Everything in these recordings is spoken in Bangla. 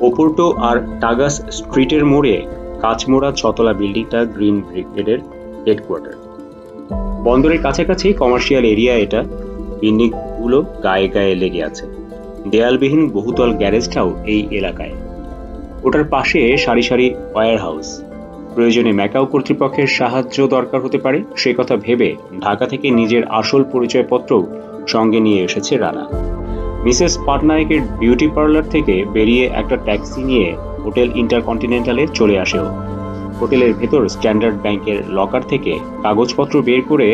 ওপোর্টো আর টাগাস স্ট্রিটের মোড়ে কাঁচমোড়া ছতলা বিল্ডিংটা গ্রিন ব্রিগেডের হেডকোয়ার্টার। বন্দরের কাছাকাছি কমার্শিয়াল এরিয়া এটা। বিল্ডিংগুলো গায়ে গায়ে লেগে আছে। দেয়ালবিহীন বহুতল গ্যারেজটাও এই এলাকায়। ওটার পাশে সারি সারি ওয়্যার হাউস। প্রয়োজনে ম্যাকাও কর্তৃপক্ষের সাহায্য দরকার হতে পারে, সে কথা ভেবে ঢাকা থেকে নিজের আসল পরিচয়পত্রও সঙ্গে নিয়ে এসেছে রানা। মিসেস পাটনায়কের বিউটি পার্লার থেকে বেরিয়ে একটা ট্যাক্সি নিয়ে হোটেল ইন্টারকন্টিনেন্টালে চলে আসে ও। হোটেলের ভেতর স্ট্যান্ডার্ড ব্যাংকের লকার থেকে কাগজপত্র বের করে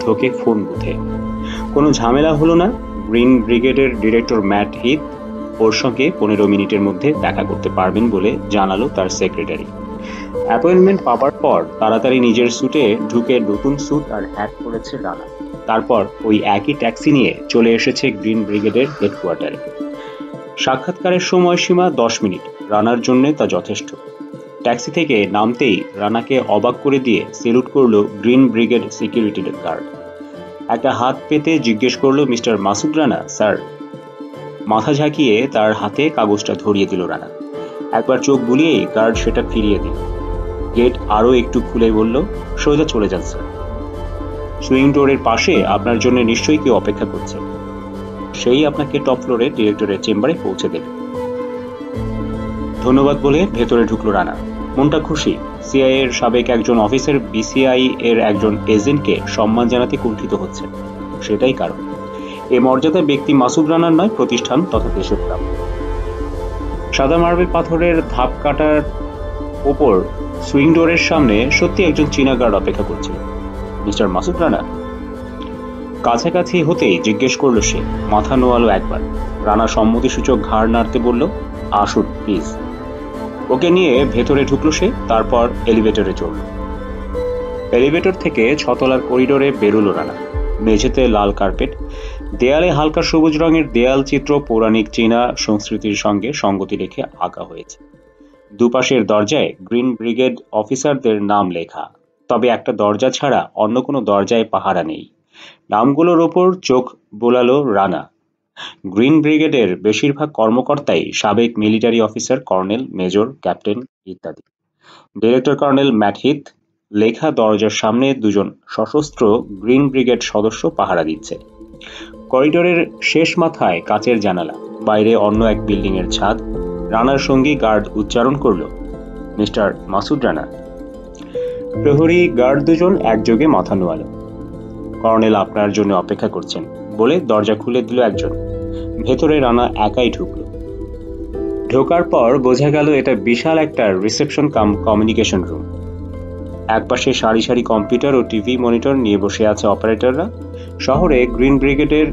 ঢোকে ফোন বুথে। কোনো ঝামেলা হলো না। গ্রিন ব্রিগেডের ডিরেক্টর ম্যাট হিথ ওর সঙ্গে 15 মিনিটের মধ্যে দেখা করতে পারবেন বলে জানালো তার সেক্রেটারি। অ্যাপয়েন্টমেন্ট পাওয়ার পর তাড়াতাড়ি নিজের স্যুটে ঢুকে নতুন স্যুট আর হ্যাট পরেছে রানা। তারপর ওই একই ট্যাক্সি নিয়ে চলে এসেছে গ্রিন ব্রিগেডের হেডকোয়ার্টারে। সাক্ষাৎকারের সময়সীমা 10 মিনিট। রানার জন্য তা যথেষ্ট। ট্যাক্সি থেকে নামতেই রানাকে অবাক করে দিয়ে সেলুট করলো গ্রিন ব্রিগেড সিকিউরিটি গার্ড। একটা হাত পেতে জিজ্ঞেস করলো, মিস্টার মাসুদ রানা স্যার? মাথা ঝাঁকিয়ে তার হাতে কাগজটা ধরিয়ে দিল রানা। একবার চোখ বুলিয়েই গার্ড সেটা ফিরিয়ে দিল। গেট আরো একটু খুলে বলল, সোজা চলে যান স্যার। সুইং ডোরের পাশে আপনার জন্য নিশ্চয়ই কেউ অপেক্ষা করছে। সেই আপনাকে টপ ফ্লোরে ডিরেক্টরের চেম্বারে পৌঁছে দেবে। ধন্যবাদ বলে ভেতরে ঢুকলো রানা। মনটা খুশি। সিআইএ এর সাবেক একজন অফিসার বিসিআই এর একজন এজেন্টকে সম্মান জানাতে কুণ্ঠিত হচ্ছে, সেটাই কারণ। এ মর্যাদা ব্যক্তি মাসুদ রানার নয়, প্রতিষ্ঠান তথা দেশের প্রাপ্য। সাদা মার্বেল পাথরের ধাপ কাটার ওপর সুইং ডোরের সামনে সত্যি একজন চীনা গার্ড অপেক্ষা করছিল। মিস্টার মাসুদ রানা? কাছাকাছি হতেই জিজ্ঞেস করলো সে। মাথা নোয়ালো একবার। রানা সম্মতিসূচক ঘাড় নাড়তে বলল, আসুন প্লিজ। ওকে নিয়ে ভেতরে ঢুকলো সে। তারপর এলিভেটরে চড়ল। এলিভেটর থেকে 6 তলার করিডোরে বেরোলো রানা। মেঝেতে লাল কার্পেট, দেয়ালে হালকা সবুজ রঙের দেয়াল চিত্র পৌরাণিক চীনা সংস্কৃতির সঙ্গে সঙ্গতি রেখে আঁকা হয়েছে। দুপাশের দরজায় গ্রিন ব্রিগেড অফিসারদের নাম লেখা, তবে একটা দরজা ছাড়া অন্য কোনো দরজায় পাহারা নেই। নামগুলোর ওপর চোখ বোলালো রানা। গ্রিন ব্রিগেডের বেশিরভাগ কর্মকর্তাই সাবেক military officer, colonel, major, captain ইত্যাদি। Director colonel Matt Heath. লেখা দরজার সামনে 2 জন সশস্ত্র গ্রিন ব্রিগেড সদস্য পাহারা দিচ্ছে। করিডোরের শেষ মাথায় কাচের জানালা, বাইরে অন্য এক বিল্ডিং এর ছাদ। রানার সঙ্গী গার্ড উচ্চারণ করল, মিস্টার মাসুদ রানা। প্রহরী গার্ড 2 জন একযোগে মাথা নোয়ালো। কর্নেল আপনার জন্য অপেক্ষা করছেন বলে দরজা খুলে দিল একজন। ভেতরে রানা একাই ঢুকলো। ঢোকার পর বোঝা গেল এটা বিশাল একটা রিসেপশন কাম কমিউনিকেশন রুম। একপাশে সারি সারি কম্পিউটার ও টিভি মনিটর নিয়ে বসে আছে অপারেটররা। শহরে গ্রিন ব্রিগেডের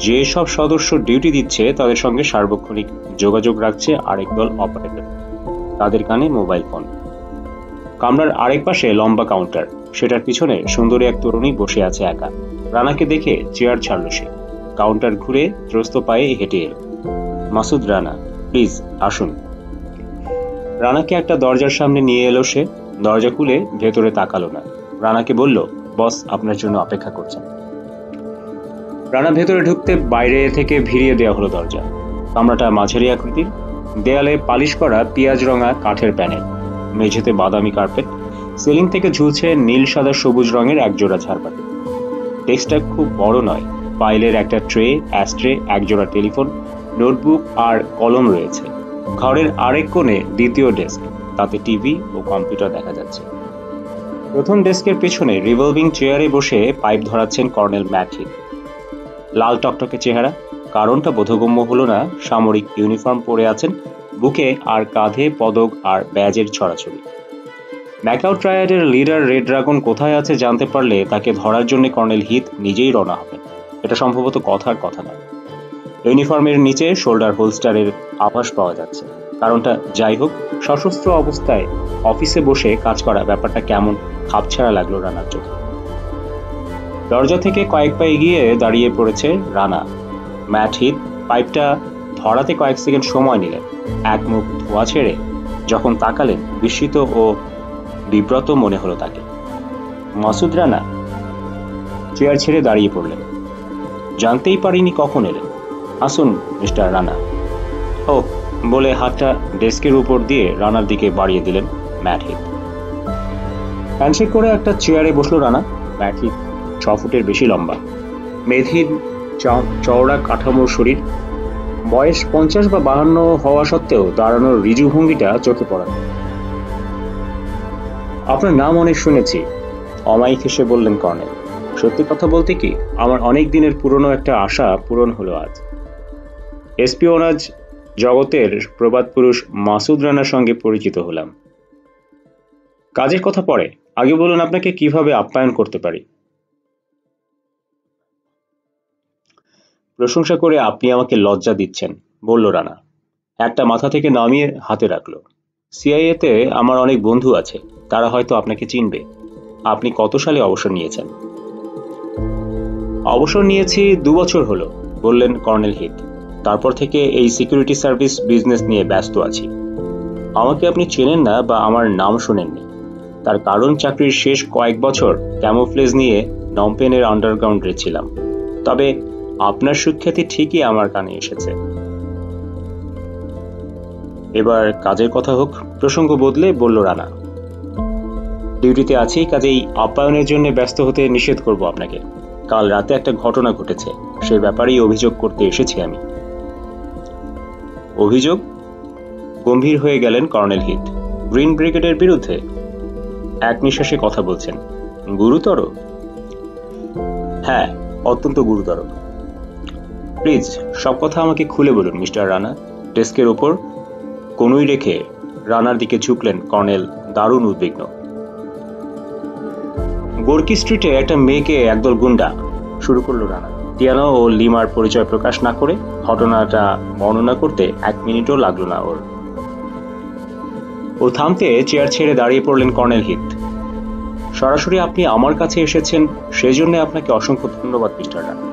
যে সব সদস্য ডিউটি দিচ্ছে তাদের সঙ্গে সার্বক্ষণিক যোগাযোগ রাখছে আরেক দল অপারেটর। তাদের কানে মোবাইল ফোন। কামরার আরেক পাশে লম্বা কাউন্টার, সেটার পিছনে সুন্দরী এক তরুণী বসে আছে একা। রানাকে দেখে চেয়ার ছাড়ল সে। কাউন্টার ঘুরে ত্রস্ত পায়ে হেঁটে এলো। মাসুদ রানা, প্লিজ আসুন। রানাকে একটা দরজার সামনে নিয়ে এলো সে। দরজা খুলে ভেতরে তাকালো না। রানাকে বলল, বস আপনার জন্য অপেক্ষা করছেন। রানা ভেতরে ঢুকতে বাইরে থেকে ভিড়িয়ে দেওয়া হলো দরজা। কামরাটা মাঝারি আকৃতির। দেয়ালে পালিশ করা পেঁয়াজ রঙা কাঠের প্যানেল, মেঝেতে বাদামি কার্পেট, সিলিং থেকে ঝুলছে নীল সাদা সবুজ রঙের একজোড়া ঝাড়বাতি। ডেস্কটা খুব বড় নয়। ফাইলের একটা ট্রে, অ্যাস্ট্রে, একজোড়া টেলিফোন, নোটবুক আর কলম রয়েছে। ঘরের আরেক কোণে দ্বিতীয় ডেস্ক, তাতে টিভি ও কম্পিউটার দেখা যাচ্ছে। প্রথম ডেস্কের পেছনে রিভলভিং চেয়ারে বসে পাইপ ধরাচ্ছেন কর্নেল ম্যাট হিথ। লাল টকটকে চেহারা। কারণটা বোধগম্য হলো না। সামরিক ইউনিফর্ম পরে আছেন। বুকে আর কাঁধে পদক আর ব্যাজের ছড়াছড়ি। ম্যাকাও ট্রায়াডের লিডার রেড ড্রাগন কোথায় আছে জানতে পারলে তাকে ধরার জন্য কর্নেল হিথ নিজেই রওনা হবেন। এটা সম্ভবত কথার কথা নয়। ইউনিফর্মের নিচে শোল্ডার হোলস্টারের আভাস পাওয়া যাচ্ছে। কারণটা যাই হোক, সশস্ত্র অবস্থায় অফিসে বসে কাজ করা ব্যাপারটা কেমন খাপছাড়া লাগলো রানার চোখে। দরজা থেকে কয়েক পা এগিয়ে দাঁড়িয়ে পড়েছে রানা। ম্যাট হিথ পাইপটা ধরাতে কয়েক সেকেন্ড সময় নিলেন। এক মুখ ধোয়া ছেড়ে যখন তাকালেন, বিস্মিত ও বিব্রত মনে হলো তাকে। মাসুদ রানা চেয়ার ছেড়ে দাঁড়িয়ে পড়লেন। জানতেই পারিনি কখন এলেন। আসুন মিস্টার রানা। ও বলে হাতটা ডেস্কের উপর দিয়ে রানার দিকে বাড়িয়ে দিলেন ম্যাট হিথ। হ্যান্ডশেক করে একটা চেয়ারে বসলো রানা। ম্যাট হিথ 6 ফুটের বেশি লম্বা, মেধহীন চওড়া কাঠামোর শরীর। বয়স 50 বা 52 হওয়া সত্ত্বেও দাঁড়ানোর ঋজু ভঙ্গিটা চোখে পড়ানো। আপনার নাম অনেক শুনেছি, অমায়িক হেসে বললেন কর্নেল। সত্যি কথা বলতে কি, আমার অনেক দিনের পুরনো একটা আশা পূরণ হলো আজ। এসপিওনাজ জগতের প্রবাদ পুরুষ মাসুদ রানার সঙ্গে পরিচিত হলাম। কাজের কথা পরে, আগে বলুন আপনাকে কিভাবে আপ্যায়ন করতে পারি। প্রশংসা করে আপনি আমাকে লজ্জা দিচ্ছেন, বলল রানা। একটা মাথা থেকে নামিয়ে হাতে রাখলো। সিআইএতে আমার অনেক বন্ধু আছে, তারা হয়তো আপনাকে চিনবে। আপনি কত সালে অবসর নিয়েছেন? অবসর নিয়েছি 2 বছর হলো, বললেন কর্নেল হিথ। তারপর থেকে এই সিকিউরিটি সার্ভিস বিজনেস নিয়ে ব্যস্ত আছি। আমাকে আপনি চেনেন না বা আমার নাম শোনেননি, তার কারণ চাকরির শেষ কয়েক বছর ক্যামোফ্লেজ নিয়ে নমপেনের আন্ডারগ্রাউন্ডে ছিলাম। তবে আপনার সুখ্যাতি ঠিকই আমার কানে এসেছে। এবার কাজের কথা হোক, প্রসঙ্গ বদলে বলল রানা। ডিউটিতে আছি, কাজেই আপ্যায়নের জন্য ব্যস্ত হতে নিষেধ করব আপনাকে। কাল রাতে একটা ঘটনা ঘটেছে, সে ব্যাপারেই অভিযোগ করতে এসেছি আমি। অভিযোগ? গম্ভীর হয়ে গেলেন কর্নেল হিথ। গ্রিন ব্রিগেডের বিরুদ্ধে? এক নিঃশ্বাসে কথা বলছেন। গুরুতর? হ্যাঁ, অত্যন্ত গুরুতর। প্লিজ সব কথা আমাকে খুলে বলুন মিস্টার রানা। ডেস্কের উপর কনুই রেখে রানার দিকে ঝুঁকলেন কর্নেল, দারুণ উদ্বিগ্ন। গোর্কি স্ট্রিটে একটা মেয়েকে একদল গুন্ডা, শুরু করলো রানা। টিয়ানা ও লিমার পরিচয় প্রকাশ না করে ঘটনাটা বর্ণনা করতে 1 মিনিটও লাগলো না ওর। ও থামতে চেয়ার ছেড়ে দাঁড়িয়ে পড়লেন কর্নেল হিথ। সরাসরি আপনি আমার কাছে এসেছেন, সেজন্য আপনাকে অসংখ্য ধন্যবাদ মিস্টার রানা।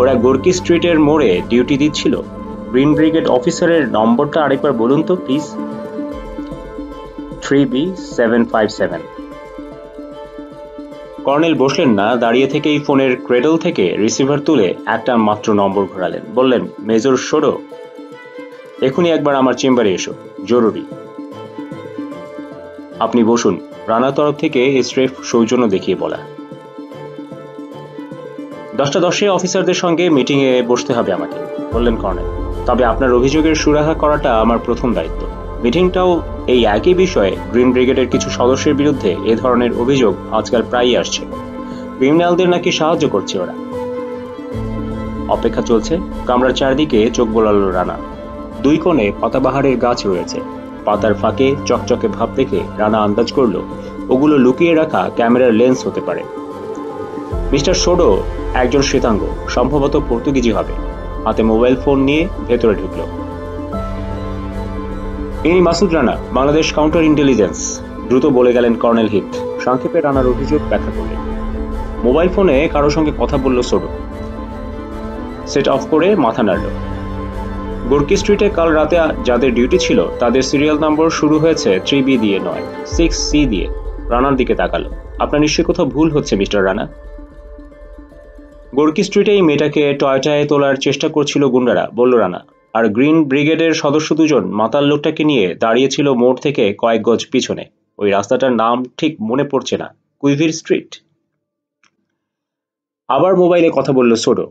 ওরা গোর্কি স্ট্রিটের মোড়ে ডিউটি দিচ্ছিল। গ্রিন ব্রিগেড অফিসারের নম্বরটা আরেকবার বলুন তো প্লিজ। 3B757। কর্নেল বসলেন না, দাঁড়িয়ে থেকেই ফোনের ক্রেডল থেকে রিসিভার তুলে একটা মাত্র নম্বর ঘোরালেন। বললেন, মেজর সোডো, এখনই একবার আমার চেম্বারে এসো, জরুরি। আপনি বসুন, রানার তরফ থেকে স্রেফ সৌজন্য দেখিয়ে বলা। 10টা 10 অফিসারদের সঙ্গে মিটিংয়ে বসতে হবে আমাকে, বললেন কর্নেল। তবে আপনার অভিযোগের সুরাহা করাটা আমার প্রথম দায়িত্ব। মিটিংটাও এই একই বিষয়ে। গ্রিন ব্রিগেডের কিছু সদস্যের বিরুদ্ধে এ ধরনের অভিযোগ আজকাল প্রায়ই আসছে। ক্রিমিনালদের নাকি সাহায্য করছে ওরা। অপেক্ষা চলছে। কামরার চারদিকে চোখ বোলালো রানা। 2 কোণে পাতাবাহারের গাছ রয়েছে। পাতার ফাঁকে চকচকে ভাব দেখে রানা আন্দাজ করলো ওগুলো লুকিয়ে রাখা ক্যামেরার লেন্স হতে পারে। মিস্টার সোডো একজন শ্বেতাঙ্গ, সম্ভবত পর্তুগিজি হবে। হাতে মোবাইল ফোন নিয়ে ভেতরে ঢুকল। ইনি মাসুদ রানা, বাংলাদেশ কাউন্টার ইন্টেলিজেন্স, দ্রুত বলে গেলেন কর্নেল হিথ। সংক্ষেপে রানার অভিযোগ ব্যাখ্যা করলেন। মোবাইল ফোনে কারো সঙ্গে কথা বলল সোডো। সেট অফ করে মাথা নাড়ল। গোর্কি স্ট্রিটে কাল রাতে যাদের ডিউটি ছিল তাদের সিরিয়াল নম্বর শুরু হয়েছে 3B দিয়ে নয়, 6C দিয়ে। রানার দিকে তাকালো। আপনার নিশ্চয়ই কোথাও ভুল হচ্ছে মিস্টার রানা। গোর্কি স্ট্রিটে এই মেয়েটাকে টয়টায় তোলার চেষ্টা করছিল গুন্ডারা, বলল রানা। আর গ্রিন ব্রিগেডের সদস্য 2 জন মাতাল লোকটাকে নিয়ে দাঁড়িয়েছিল মোড় থেকে কয়েক গজ পিছনে। ওই রাস্তাটার নাম ঠিক মনে পড়ছে না। কুইভির স্ট্রিট? আবার মোবাইলে কথা বলল সোডো।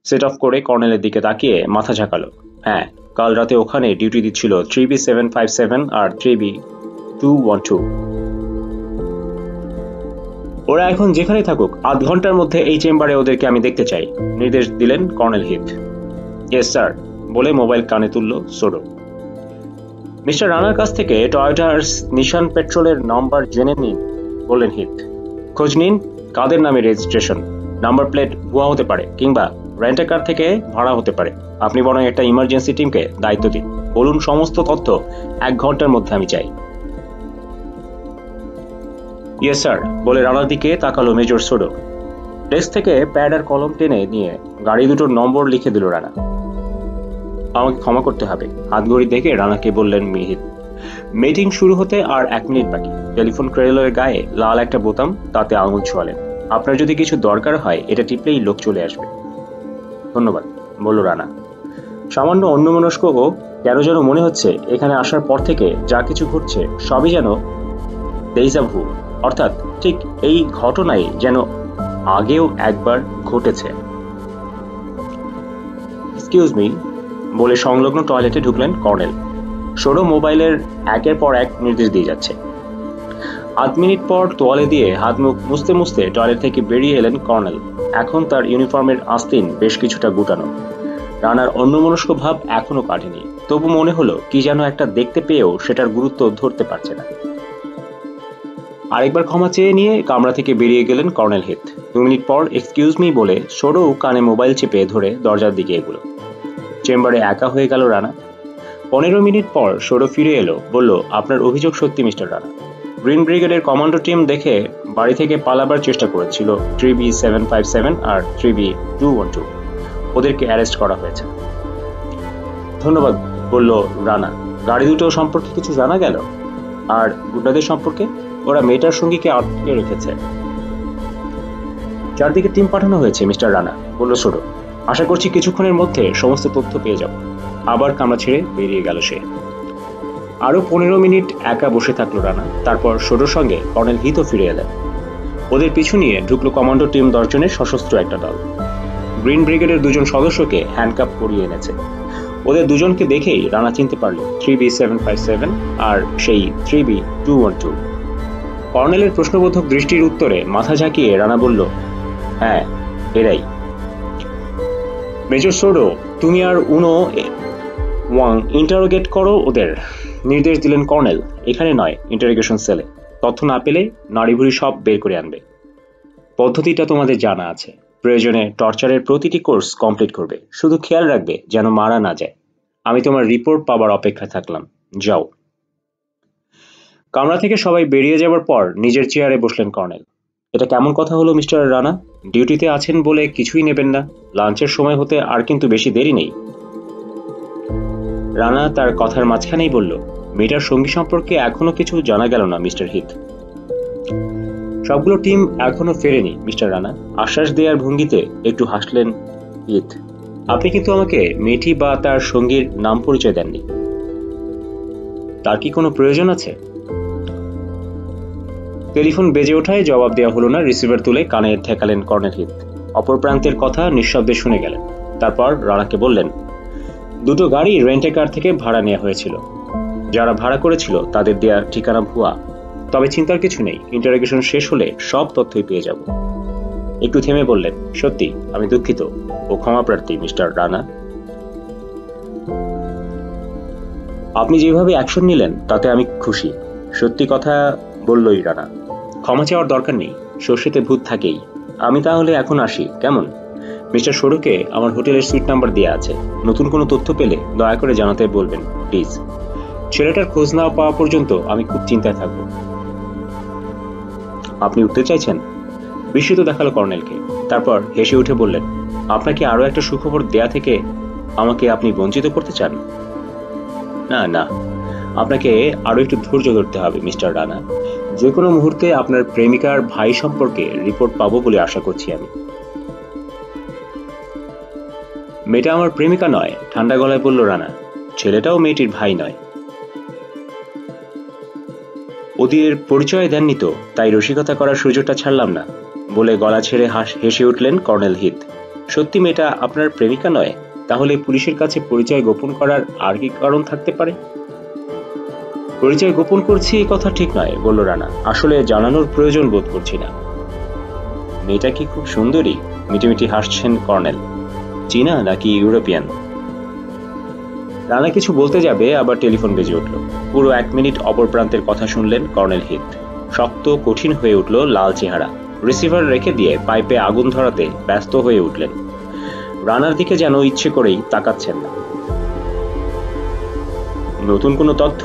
সেট অফ করে কর্নেলের দিকে তাকিয়ে মাথা ঝাঁকালো। হ্যাঁ, কাল রাতে ওখানে ডিউটি দিচ্ছিল 3B757 আর 3B212। ওরা এখন যেখানে থাকুক 8 ঘন্টার মধ্যে এই চেম্বারে ওদেরকে আমি দেখতে চাই, নির্দেশ দিলেন কর্নেল হিথ। ইয়েস স্যার, বলে মোবাইল কানে তুলল সোডো। মিস্টার রানার কাছ থেকে টয়োটার নিশান পেট্রোলের নাম্বার জেনে নিন, বললেন হিথ। খোঁজ নিন কাদের নামে রেজিস্ট্রেশন, নাম্বার প্লেট ভুয়া হতে পারে, কিংবা রেন্টার কার থেকে ভাড়া হতে পারে। আপনি বরং একটা ইমার্জেন্সি টিমকে দায়িত্ব দিন। বলুন সমস্ত তথ্য 1 ঘন্টার মধ্যে আমি চাই। ইয়েস স্যার, বলে রানার দিকে তাকালো মেজর সোডো। ডেস্ক থেকে প্যাড আর কলম টেনে নিয়ে গাড়ি দুটোর নম্বর লিখে দিল রানা। আমাকে ক্ষমা করতে হবে, হাতঘড়ি দেখে রানাকে বললেন মিহিত। মিটিং শুরু হতে আর 1 মিনিট বাকি। টেলিফোন ক্রেডলের গায়ে লাল একটা বোতাম, তাতে আঙুল ছোঁয়ালেন। আপনার যদি কিছু দরকার হয় এটা টিপলেই লোক চলে আসবে। ধন্যবাদ, বলল রানা। সামান্য অন্যমনস্ক ও কেন যেন মনে হচ্ছে এখানে আসার পর থেকে যা কিছু ঘটছে সবই যেন দেইজা ভু, অর্থাৎ ঠিক এই ঘটনাই যেন আগেও একবার ঘটেছে। এক্সকিউজ মি বলে সংলগ্ন টয়লেটে ঢুকলেন কর্নেল। সৌরভ মোবাইলের একের পর এক নির্দেশ দিয়ে যাচ্ছে। 8 মিনিট পর তোয়ালে দিয়ে হাত মুখ মুছতে মুছতে টয়লেট থেকে বেরিয়ে এলেন কর্নেল। এখন তার ইউনিফর্মের আস্তিন বেশ কিছুটা গুটানো। রানার অন্যমনস্ক ভাব এখনো কাটেনি, তবু মনে হলো কি যেন একটা দেখতে পেয়েও সেটার গুরুত্ব ধরতে পারছে না। আরেকবার ক্ষমা চেয়ে নিয়ে কামরা থেকে বেরিয়ে গেলেন কর্নেল হিথ। 2 মিনিট পর এক্সকিউজ মি বলে সৌরভ কানে মোবাইল চেপে ধরে দরজার দিকে এগুলো। চেম্বারে একা হয়ে গেল রানা। 15 মিনিট পর সৌরভ ফিরে এলো, বলল, আপনার অভিযোগ সত্যি মিস্টার রানা। গ্রিন ব্রিগেডের কমান্ডো টিম দেখে বাড়ি থেকে পালাবার চেষ্টা করেছিল 3B757 আর 3B212। ওদেরকে অ্যারেস্ট করা হয়েছে। ধন্যবাদ বলল রানা। গাড়ি দুটো সম্পর্কে কিছু জানা গেল? আর গুন্ডাদের সম্পর্কে? ওরা মেয়েটার সঙ্গীকে আটকে রেখেছে। চারদিকে টিম পাঠানো হয়েছে মিস্টার রানা, বলল সৌরভ। আশা করছি কিছুক্ষণের মধ্যে সমস্ত তথ্য পেয়ে যাব। আবার কামরা ছেড়ে বেরিয়ে গেল সে। আরো 15 মিনিট একা বসে থাকলো রানা। তারপর সৌরভের সঙ্গে কর্নেল হিথও ফিরে এলেন। ওদের পিছু নিয়ে ঢুকলো কমান্ডো টিম 10 জনের সশস্ত্র একটা দল। গ্রিন ব্রিগেডের 2 জন সদস্যকে হ্যান্ডকাপ করিয়ে এনেছে। ওদের দুজনকে দেখেই রানা চিনতে পারল 3B757 আর সেই 3B212। কর্নেলের প্রশ্নবোধক দৃষ্টির উত্তরে মাথা ঝাঁকিয়ে রানা বলল, হ্যাঁ এরাই। মেজর সৌরভ, তুমি আর উনো ওয়াং ইন্টারোগেট করো ওদের, নির্দেশ দিলেন কর্নেল। এখানে নয়, ইন্টারোগেশন সেলে। তথ্য না পেলে নাড়িভুড়ি সব বের করে আনবে। পদ্ধতিটা তোমাদের জানা আছে। প্রয়োজনে টর্চারের প্রতিটি কোর্স কমপ্লিট করবে। শুধু খেয়াল রাখবে যেন মারা না যায়। আমি তোমার রিপোর্ট পাবার অপেক্ষায় থাকলাম। যাও। কামরা থেকে সবাই বেরিয়ে যাবার পর নিজের চেয়ারে বসলেন কর্নেল। এটা কেমন কথা হলো মিস্টার রানা? ডিউটিতে আছেন বলে কিছুই নেবেন না? লাঞ্চের সময় হতে আর কিন্তু বেশি দেরি নেই। রানা তার কথার মাঝখানেই বলল, মেয়েটার সঙ্গী সম্পর্কে এখনো কিছু জানা গেল না মিস্টার হিথ। সবগুলো টিম এখনো ফেরেনি মিস্টার রানা। আশ্বাস দেওয়ার ভঙ্গিতে একটু হাসলেন হিথ। আপনি কিন্তু আমাকে মেয়েটি বা তার সঙ্গীর নাম পরিচয় দেননি। তার কি কোনো প্রয়োজন আছে? টেলিফোন বেজে ওঠায় জবাব দেওয়া হলো না। রিসিভার তুলে কানে ঠেকালেন কর্নেল হিথ। অপর প্রান্তের কথা নিঃশব্দে শুনে গেলেন। তারপর রানাকে বললেন, 2টো গাড়ি রেন্টে কার থেকে ভাড়া নেওয়া হয়েছিল। যারা ভাড়া করেছিল তাদের দেয়া ঠিকানা ভুয়া। তবে চিন্তার কিছু নেই, ইন্টারোগেশন শেষ হলে সব তথ্যই পেয়ে যাব। একটু থেমে বললেন, সত্যি আমি দুঃখিত ও ক্ষমাপ্রার্থী মিস্টার রানা। আপনি যেভাবে অ্যাকশন নিলেন তাতে আমি খুশি। সত্যি কথা বললই রানা। ক্ষমা চাওয়ার দরকার নেই, সর্ষেতে ভূত থাকেই। আমি তাহলে এখন আসি, কেমন? মিস্টার সৌরভকে আমার হোটেলের সুইট নাম্বার দেওয়া আছে। নতুন কোনো তথ্য পেলে দয়া করে জানাতে বলবেন প্লিজ। ছেলেটার খোঁজ না পাওয়া পর্যন্ত আমি খুব চিন্তায় থাকব। আপনি উঠতে চাইছেন? বিস্মিত দেখালো কর্নেলকে। তারপর হেসে উঠে বললেন, আপনাকে আরো একটা সুখবর দেয়া থেকে আমাকে আপনি বঞ্চিত করতে চান? না না, আপনাকে আরো একটু ধৈর্য ধরতে হবে মিস্টার রানা। যে কোনো মুহূর্তে আপনার প্রেমিকার ভাই সম্পর্কে রিপোর্ট পাবো বলে আশা করছি আমি। মেয়েটা আমার প্রেমিকা নয়, ঠান্ডা গলায় বলল রানা। ছেলেটাও মেয়েটির ভাই নয়। ওদের পরিচয় দেননি তো, তাই রসিকতা করার সুযোগটা ছাড়লাম না বলে গলা ছেড়ে হেসে উঠলেন কর্নেল হিথ। সত্যি মেয়েটা আপনার প্রেমিকা নয়? তাহলে পুলিশের কাছে পরিচয় গোপন করার আর কি কারণ থাকতে পারে? পরিচয় গোপন করছি এই কথা ঠিক নয়, বলল রানা। আসলে জানানোর প্রয়োজন বোধ করছি না। মেয়েটা কি খুব সুন্দরী? মিটিমিটি হাসছেন কর্নেল। চীনা নাকি ইউরোপিয়ান? রানা কিছু বলতে যাবে, আবার টেলিফোন বেজে উঠল। পুরো 1 মিনিট অপর প্রান্তের কথা শুনলেন কর্নেল হিথ। শক্ত কঠিন হয়ে উঠল লাল চেহারা। রিসিভার রেখে দিয়ে পাইপে আগুন ধরাতে ব্যস্ত হয়ে উঠলেন। রানার দিকে যেন ইচ্ছে করেই তাকাচ্ছেন না। নতুন কোনো তথ্য?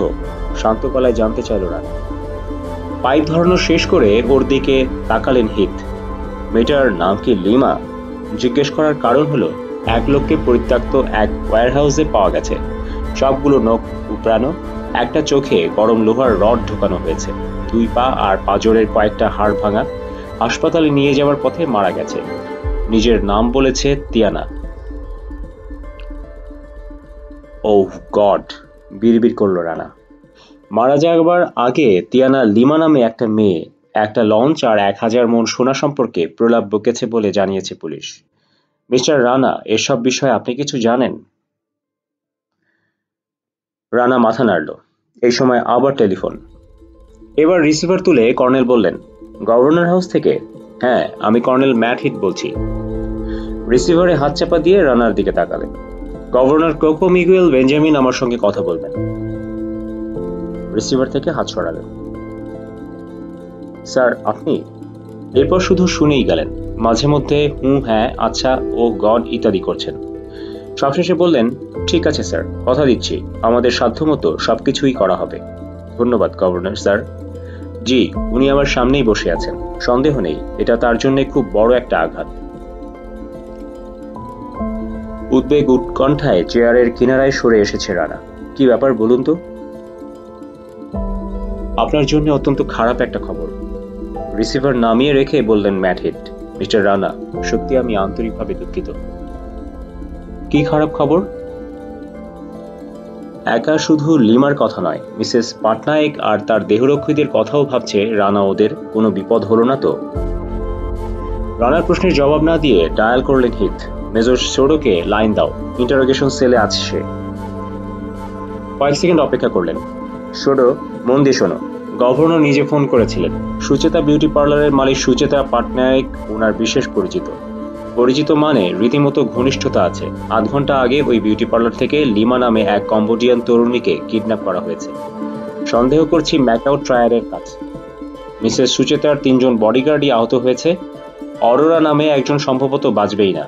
শান্ত গলায় জানতে চাইল রানা। পাইপ ধরানো শেষ করে ওর দিকে তাকালেন হিথ। মেয়েটার নাম কি লিমা? জিজ্ঞেস করার কারণ হলো, এক লোককে পরিত্যক্ত এক ওয়্যারহাউসে পাওয়া গেছে। সবগুলো নখ উপড়ানো, একটা চোখে গরম লোহার রড ঢোকানো হয়েছে, 2 পা আর পাঁজরের কয়েকটা হাড় ভাঙা। হাসপাতালে নিয়ে যাওয়ার পথে মারা গেছে। নিজের নাম বলেছে তিয়ানা। ওহ গড, বিড়বিড় করল রানা। মারা যাবার আগে তিয়ানা লিমা নামে একটা মেয়ে একটা লঞ্চ আর 1000 মণ সোনা সম্পর্কে প্রলাপ বকেছে বলে জানিয়েছে পুলিশ। মিস্টার রানা, এসব বিষয়ে আপনি কিছু জানেন? রানা মাথা নাড়ল। এই সময় আবার টেলিফোন। এবার রিসিভার তুলে কর্নেল বললেন, গভর্নর হাউস থেকে? হ্যাঁ, আমি কর্নেল ম্যাট হিট বলছি। রিসিভারে হাত চাপা দিয়ে রানার দিকে তাকালেন। গভর্নর কোকো মিগুয়েল বেঞ্জামিন আমার সঙ্গে কথা বলবেন। রিসিভার থেকে হাত সরালেন। স্যার, আপনি? এরপর শুধু শুনেই গেলেন, মাঝে মধ্যে হুঁ, হ্যাঁ, আচ্ছা ও গড ইত্যাদি করছেন। সবশেষে বললেন, ঠিক আছে স্যার, কথা দিচ্ছি আমাদের সাধ্যমতো সবকিছুই করা হবে। ধন্যবাদ গভর্নর স্যার। জি, উনি আমার সামনেই বসে আছেন, সন্দেহ নেই এটা তার জন্য খুব বড় একটা আঘাত। উদ্বেগ উৎকণ্ঠায় চেয়ারের কিনারায় সরে এসেছে রানা। কি ব্যাপার বলুন তো? আপনার জন্য অত্যন্ত খারাপ একটা খবর। রিসিভার নামিয়ে রেখে বললেন ম্যাট হিট। মিস্টার রানা, সত্যি আমি আন্তরিকভাবে দুঃখিত। কি খারাপ খবর? একা শুধু লিমার কথা নয়, মিসেস পাটনায়ক আর তার দেহরক্ষীদের কথাও ভাবছে রানা ওদের কোনো বিপদ হলো না তো? রানার প্রশ্নের জবাব না দিয়ে ডায়াল করলেন হিথ। মেজর সোডোকে লাইন দাও, ইন্টারোগেশন সেলে আছে সে। কয়েক সেকেন্ড অপেক্ষা করলেন। সোডো, মন দিয়ে শোনো, গভর্নর নিজে ফোন করেছিলেন। সুচেতা বিউটি পার্লারের মালিক সুচেতা পাটনায়ক ওনার বিশেষ পরিচিত। পরিচিত মানে রীতিমতো ঘনিষ্ঠতা আছে। 8 ঘন্টা আগে ওই বিউটি পার্লার থেকে লিমা নামে এক কম্বোডিয়ান তরুণীকে কিডন্যাপ করা হয়েছে। সন্দেহ করছি ম্যাকাও ট্রায়ারের কাছে। মিসেস সুচেতার 3 জন বডিগার্ডই আহত হয়েছে। অরোরা নামে একজন সম্ভবত বাঁচবেই না।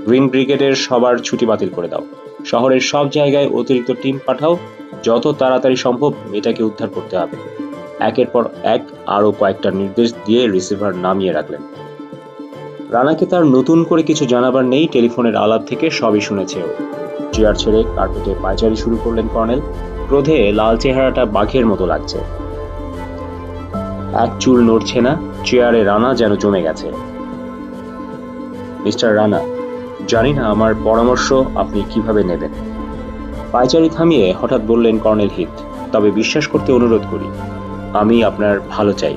গ্রিন ব্রিগেডের সবার ছুটি বাতিল করে দাও। শহরের সব জায়গায় অতিরিক্ত টিম পাঠাও। যত তাড়াতাড়ি সম্ভব মেয়েটাকে উদ্ধার করতে হবে। একের পর এক আরো কয়েকটা নির্দেশ দিয়ে রিসিভার নামিয়ে রাখলেন। রানাকে তার নতুন করে কিছু জানাবার নেই। টেলিফোনের আলাপ থেকে সবই শুনেছে ও। চেয়ার ছেড়ে কার্পেটে পায়চারি শুরু করলেন কর্নেল। ক্রোধে লাল চেহারাটা বাঘের মতো লাগছে। এক চুল নড়ছে না। চেয়ারে রানা যেন জমে গেছে। মিস্টার রানা, জানি না আমার পরামর্শ আপনি কিভাবে নেবেন। পায়চারি থামিয়ে হঠাৎ বললেন কর্নেল হিথ, তবে বিশ্বাস করতে অনুরোধ করি, আমি আপনার ভালো চাই।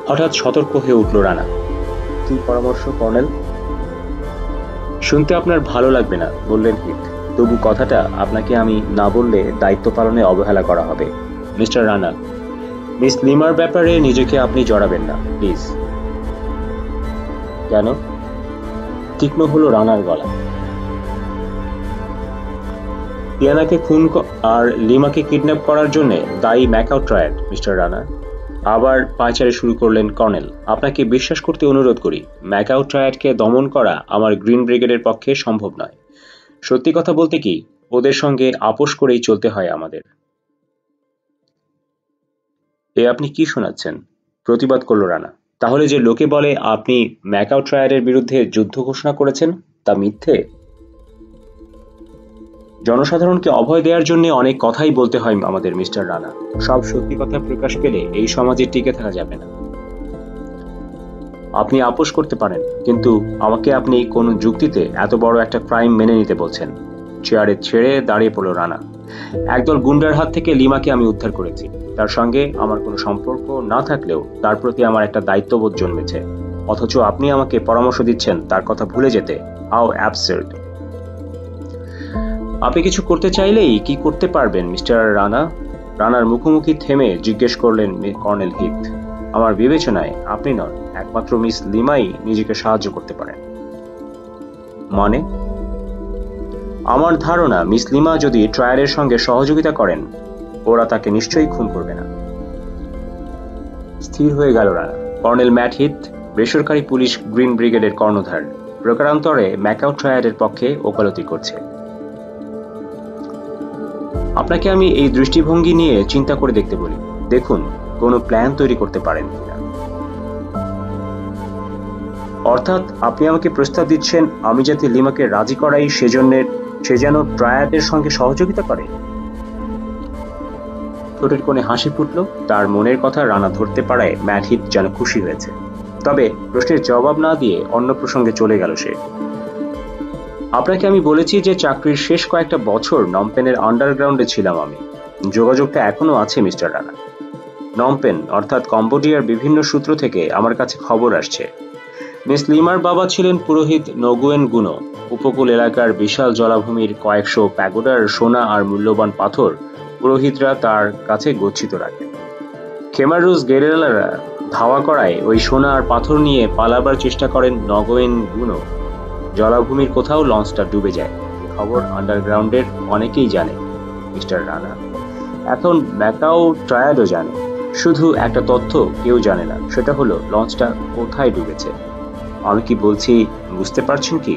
হঠাৎ সতর্ক হয়ে উঠল রানা। কি পরামর্শ কর্নেল? শুনতে আপনার ভালো লাগবে না, বললেন হিথ। তবু কথাটা আপনাকে আমি না বললে দায়িত্ব পালনে অবহেলা করা হবে। মিস্টার রানা, মিস লিমার ব্যাপারে নিজেকে আপনি জড়াবেন না, প্লিজ। কেন? তীক্ষ্ণ হলো রানার গলা। তিয়ানাকে খুন আর লিমাকে কিডন্যাপ করার জন্য দায়ী ম্যাকাও ট্রায়াড, মিস্টার রানা। আবার পায়চারি শুরু করলেন কর্নেল। আপনাকে বিশ্বাস করতে অনুরোধ করি, ম্যাকাও ট্রায়াডকে দমন করা আমার গ্রিন ব্রিগেডের পক্ষে সম্ভব নয়। সত্যি কথা বলতে কি, ওদের সঙ্গে আপোষ করেই চলতে হয় আমাদের। এ আপনি কি শোনাচ্ছেন? প্রতিবাদ করল রানা। তাহলে যে লোকে বলে আপনি ম্যাকাও ট্রায়াডের বিরুদ্ধে যুদ্ধ ঘোষণা করেছেন তা মিথ্যে? জনসাধারণকে অভয় দেওয়ার জন্য অনেক কথাই বলতে হয় আমাদের, মিস্টার রানা। সব সত্যি কথা প্রকাশ পেলে এই সমাজে টিকে থাকা যাবে না। আপনি আপোষ করতে পারেন, কিন্তু আমাকে আপনি কোন যুক্তিতে এত বড় একটা ক্রাইম মেনে নিতে বলছেন? চেয়ারে ছেড়ে দাঁড়িয়ে পড়ল রানা। একদল গুন্ডার হাত থেকে লিমাকে আমি উদ্ধার করেছি। তার সঙ্গে আমার কোনো সম্পর্ক না থাকলেও তার প্রতি আমার একটা দায়িত্ববোধ জন্মেছে। অথচ আপনি আমাকে পরামর্শ দিচ্ছেন তার কথা ভুলে যেতে। How absurd! আপনি কিছু করতে চাইলেই কি করতে পারবেন, মিস্টার রানা? রানার মুখোমুখি থেমে জিজ্ঞেস করলেন কর্নেল হিথ। আমার বিবেচনায় আপনি নন, একমাত্র মিস লিমাই নিজেকে সাহায্য করতে পারেন। মানে? আমার ধারণা মিস লিমা যদি ট্রায়ালের সঙ্গে সহযোগিতা করেন, ওরা তাকে নিশ্চয়ই খুন করবে না। স্থির হয়ে গেল রানা। কর্নেল ম্যাট হিথ, বেসরকারি পুলিশ গ্রিন ব্রিগেডের কর্ণধার, প্রকারান্তরে ম্যাকাও ট্রায়াডের পক্ষে ওকালতি করছে। আপনাকে আমি এই দৃষ্টিভঙ্গি নিয়ে চিন্তা করে দেখতে বলি। দেখুন কোনো প্ল্যান তৈরি করতে পারেন কিনা। অর্থাৎ আপনি আমাকে প্রস্তাব দিচ্ছেন আমি যাতে লিমাকে রাজি করাই সে যেন ট্রায়াডের সঙ্গে সহযোগিতা করে? ঠোঁটের কোণে হাসি ফুটল। তার মনের কথা রানা ধরতে পারায় ম্যাট হিথ যেন খুশি হয়েছে। তবে প্রশ্নের জবাব না দিয়ে অন্য প্রসঙ্গে চলে গেল সে। আপনাকে আমি বলেছি যে চাকরির শেষ কয়েকটা বছর নমপেনের আন্ডারগ্রাউন্ডে ছিলাম আমি। যোগাযোগটা এখনো আছে মিস্টার রানা। নমপেন অর্থাৎ কম্বোডিয়ার বিভিন্ন সূত্র থেকে আমার কাছে খবর আসছে মিস লিমার বাবা ছিলেন পুরোহিত নগুয়েন গুনো। উপকূল এলাকার বিশাল জলাভূমির কয়েকশো প্যাগোডার সোনা আর মূল্যবান পাথর পুরোহিতরা তার কাছে গচ্ছিত রাখেন। খেমারুজ গেরিলারা ধাওয়া করায় ওই সোনা আর পাথর নিয়ে পালাবার চেষ্টা করেন নগোয়েন গুনো। জলাভূমির কোথাও লঞ্চটা ডুবে যায়। খবর আন্ডারগ্রাউন্ডের অনেকেই জানে মিস্টার রানা। এখন ম্যাকাও ট্রায়াডও জানে। শুধু একটা তথ্য কেউ জানে না, সেটা হলো লঞ্চটা কোথায় ডুবেছে। আমি কি বলছি বুঝতে পারছেন কি?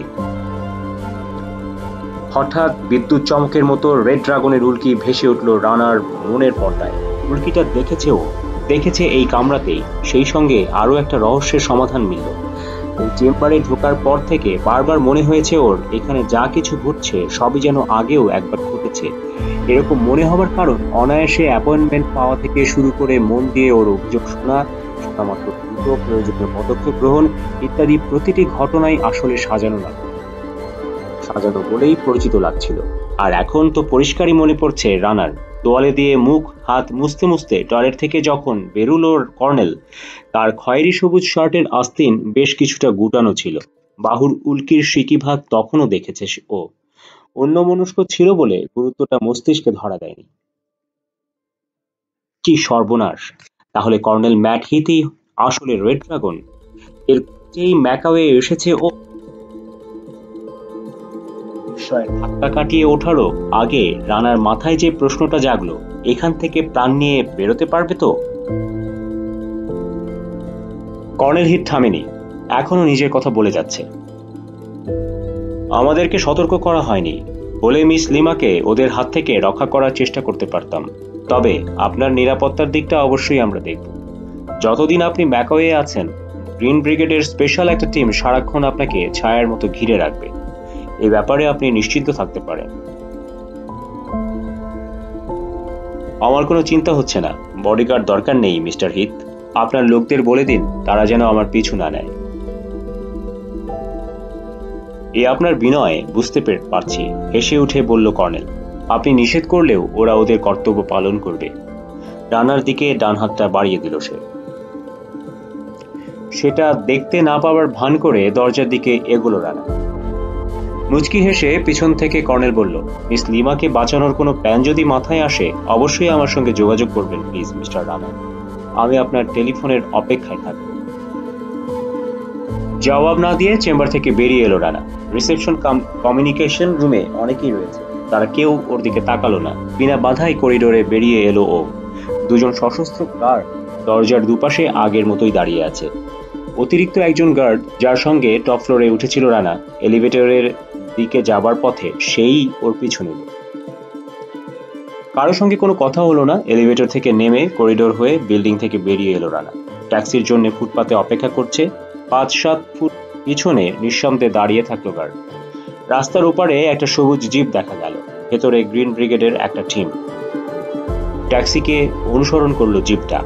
হঠাৎ বিদ্যুৎ চমকের মতো রেড ড্রাগনের উল্কি ভেসে উঠল রানার মনের পর্দায়। উল্কিটা দেখেছে এই কামরাতেই। সেই সঙ্গে আরো একটা রহস্যের সমাধান মিলল। এই চেম্বারে ঢোকার পর থেকে বারবার মনে হয়েছে ওর এখানে যা কিছু ঘটছে সবই যেন আগেও একবার ঘটেছে। এরকম মনে হবার কারণ অনায়াসে অ্যাপয়েন্টমেন্ট পাওয়া থেকে শুরু করে মন দিয়ে ওর অভিযোগ শোনা মাত্র দ্রুত প্রয়োজনীয় পদক্ষেপ গ্রহণ ইত্যাদি প্রতিটি ঘটনাই আসলে সাজানো বলেই পরিচিত লাগছিল। আর এখন তো পরিষ্কারই মনে পড়ছে রানার তোয়ালে দিয়ে মুখ হাত মুছতে মুছতে টয়লেট থেকে যখন বেরুল ওর কর্নেল, তার খয়েরি সবুজ শার্টের আস্তিন বেশ কিছুটা গুটানো ছিল। বাহুর উল্কির সিকিভাগ তখনও দেখেছে ও। অন্যমনস্ক ছিল বলে গুরুত্বটা মস্তিষ্কে ধরা দেয়নি। কি সর্বনাশ! তাহলে কর্নেল ম্যাট হিথই আসলে রেড ড্রাগন। এর যেই ম্যাকাওয়ে এসেছে ও ধাক্কা কাটিয়ে ওঠারও আগে রানার মাথায় যে প্রশ্নটা জাগলো, এখান থেকে প্রাণ নিয়ে বেরোতে পারবে তো? কর্নেল হিথ থামেনি, এখনো নিজের কথা বলে যাচ্ছে। আমাদেরকে সতর্ক করা হয়নি বলে মিস লিমাকে ওদের হাত থেকে রক্ষা করার চেষ্টা করতে পারতাম। তবে আপনার নিরাপত্তার দিকটা অবশ্যই আমরা দেখব। যতদিন আপনি ম্যাকাওয়ে আছেন, গ্রিন ব্রিগেডের স্পেশাল একটা টিম সারাক্ষণ আপনাকে ছায়ার মতো ঘিরে রাখবে। এই ব্যাপারে আপনি নিশ্চিন্ত থাকতে পারেন। আমার কোনো চিন্তা হচ্ছে না। বডিগার্ড দরকার নেই মিস্টার হিথ। আপনার লোকদের বলে দিন তারা যেন আমার পিছু না নেয়। এ আপনার বিনয় বুঝতে পারছি, হেসে উঠে বলল কর্নেল। আপনি নিষেধ করলেও ওরা ওদের কর্তব্য পালন করবে। রানার দিকে ডান হাতটা বাড়িয়ে দিল সে। সেটা দেখতে না পাওয়ার ভান করে দরজার দিকে এগোলো রানা। মুচকি হেসে পিছন থেকে কর্নেল বলল, মিস লিমাকে বাঁচানোর কোনো প্ল্যান যদি মাথায় আসে অবশ্যই আমার সঙ্গে যোগাযোগ করবেন প্লিজ মিস্টার রানা। আমি আপনার টেলিফোনের অপেক্ষায় থাকব। জবাব না দিয়ে চেম্বার থেকে বেরিয়ে এলো রানা। রিসেপশন কমিউনিকেশন রুমে অনেকেই রয়েছে, তারা কেউ ওর দিকে তাকালো না। বিনা বাধাই করিডোরে বেরিয়ে এলো ও। দুজন সশস্ত্র গার্ড দরজার দুপাশে আগের মতোই দাঁড়িয়ে আছে। অতিরিক্ত একজন গার্ড, যার সঙ্গে টপ ফ্লোরে উঠেছিল রানা, এলিভেটরের দিকে যাবার পথে সেই ওর পিছু নিল। কারো সঙ্গে কোনো কথা হলো না। এলিভেটর থেকে নেমে করিডোর হয়ে বিল্ডিং থেকে বেরিয়ে এলো রানা। ট্যাক্সির জন্য ফুটপাতে অপেক্ষা করছে। 5-7 ফুট পিছনে নিঃশব্দে দাঁড়িয়ে থাকলো গার্ড। রাস্তার ওপারে একটা সবুজ জিপ দেখা গেল, ভেতরে গ্রিন ব্রিগেডের একটা টিম। ট্যাক্সিকে অনুসরণ করলো জিপটা।